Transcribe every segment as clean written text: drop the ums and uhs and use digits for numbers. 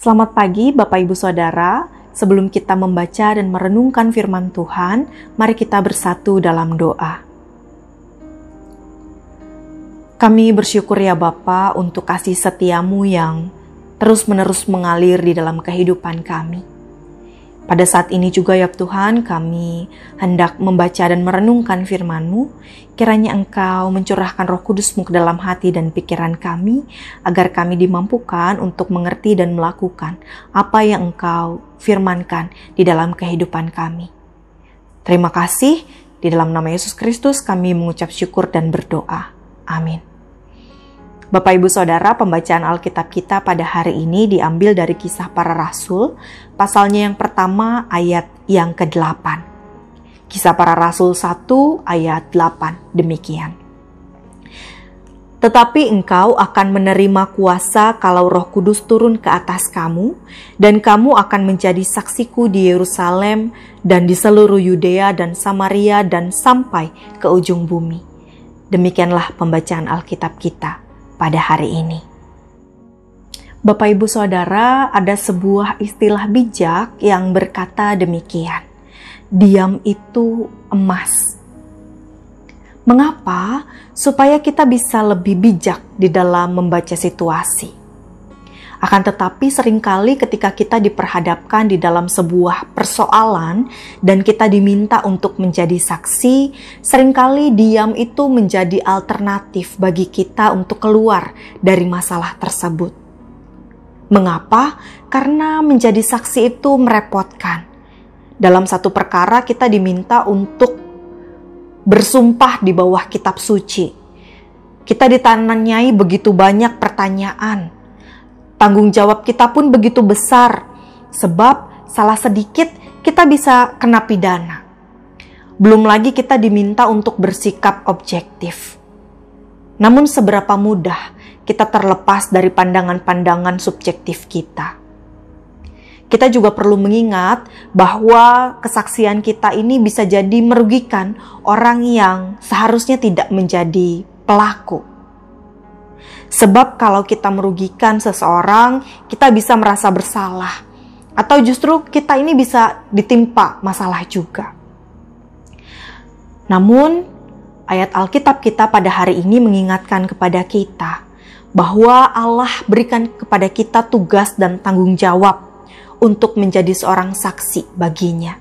Selamat pagi Bapak Ibu Saudara. Sebelum kita membaca dan merenungkan firman Tuhan, mari kita bersatu dalam doa. Kami bersyukur ya Bapa untuk kasih setiamu yang terus-menerus mengalir di dalam kehidupan kami. Pada saat ini juga ya Tuhan, kami hendak membaca dan merenungkan firman-Mu. Kiranya Engkau mencurahkan Roh Kudus-Mu ke dalam hati dan pikiran kami, agar kami dimampukan untuk mengerti dan melakukan apa yang Engkau firmankan di dalam kehidupan kami. Terima kasih, di dalam nama Yesus Kristus kami mengucap syukur dan berdoa. Amin. Bapak Ibu Saudara, pembacaan Alkitab kita pada hari ini diambil dari Kisah Para Rasul, pasalnya yang pertama ayat yang ke-8. Kisah Para Rasul 1 ayat 8, demikian. Tetapi engkau akan menerima kuasa kalau Roh Kudus turun ke atas kamu, dan kamu akan menjadi saksiku di Yerusalem dan di seluruh Yudea dan Samaria dan sampai ke ujung bumi. Demikianlah pembacaan Alkitab kita pada hari ini. Bapak Ibu Saudara, ada sebuah istilah bijak yang berkata demikian. Diam itu emas. Mengapa? Supaya kita bisa lebih bijak di dalam membaca situasi. Akan tetapi seringkali ketika kita diperhadapkan di dalam sebuah persoalan dan kita diminta untuk menjadi saksi, seringkali diam itu menjadi alternatif bagi kita untuk keluar dari masalah tersebut. Mengapa? Karena menjadi saksi itu merepotkan. Dalam satu perkara kita diminta untuk bersumpah di bawah kitab suci. Kita ditanyai begitu banyak pertanyaan. Tanggung jawab kita pun begitu besar, sebab salah sedikit kita bisa kena pidana. Belum lagi kita diminta untuk bersikap objektif. Namun seberapa mudah kita terlepas dari pandangan-pandangan subjektif kita. Kita juga perlu mengingat bahwa kesaksian kita ini bisa jadi merugikan orang yang seharusnya tidak menjadi pelaku. Sebab kalau kita merugikan seseorang, kita bisa merasa bersalah. Atau justru kita ini bisa ditimpa masalah juga. Namun, ayat Alkitab kita pada hari ini mengingatkan kepada kita bahwa Allah berikan kepada kita tugas dan tanggung jawab untuk menjadi seorang saksi baginya.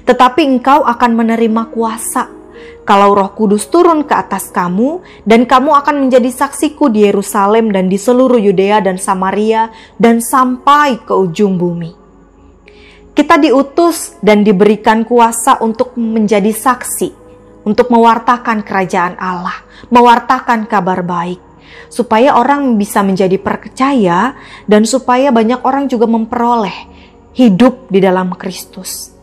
Tetapi engkau akan menerima kuasa kalau Roh Kudus turun ke atas kamu, dan kamu akan menjadi saksiku di Yerusalem dan di seluruh Yudea dan Samaria dan sampai ke ujung bumi. Kita diutus dan diberikan kuasa untuk menjadi saksi, untuk mewartakan kerajaan Allah, mewartakan kabar baik, supaya orang bisa menjadi percaya dan supaya banyak orang juga memperoleh hidup di dalam Kristus.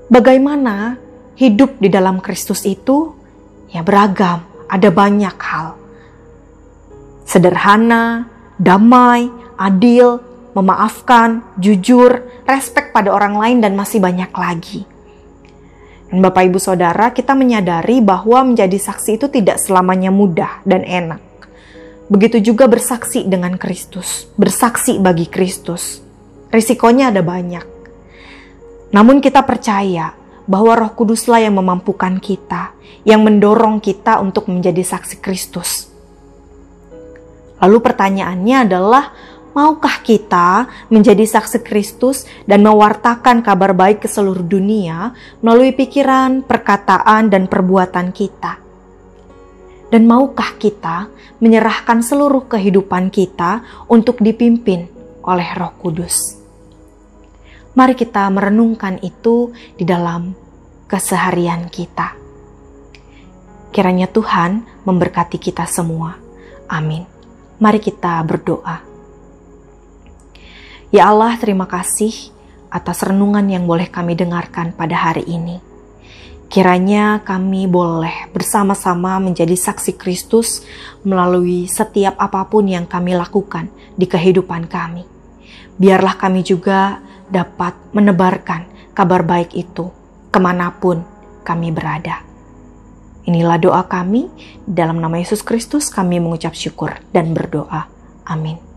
Bagaimana hidup di dalam Kristus itu? Ya beragam, ada banyak hal. Sederhana, damai, adil, memaafkan, jujur, respek pada orang lain, dan masih banyak lagi. Dan Bapak Ibu Saudara, kita menyadari bahwa menjadi saksi itu tidak selamanya mudah dan enak. Begitu juga bersaksi dengan Kristus, bersaksi bagi Kristus. Risikonya ada banyak. Namun kita percaya bahwa Roh Kuduslah yang memampukan kita, yang mendorong kita untuk menjadi saksi Kristus. Lalu pertanyaannya adalah, maukah kita menjadi saksi Kristus dan mewartakan kabar baik ke seluruh dunia melalui pikiran, perkataan, dan perbuatan kita? Dan maukah kita menyerahkan seluruh kehidupan kita untuk dipimpin oleh Roh Kudus? Mari kita merenungkan itu di dalam keseharian kita. Kiranya Tuhan memberkati kita semua. Amin. Mari kita berdoa. Ya Allah, terima kasih atas renungan yang boleh kami dengarkan pada hari ini. Kiranya kami boleh bersama-sama menjadi saksi Kristus melalui setiap apapun yang kami lakukan di kehidupan kami. Biarlah kami juga dapat menebarkan kabar baik itu kemanapun kami berada. Inilah doa kami, dalam nama Yesus Kristus kami mengucap syukur dan berdoa. Amin.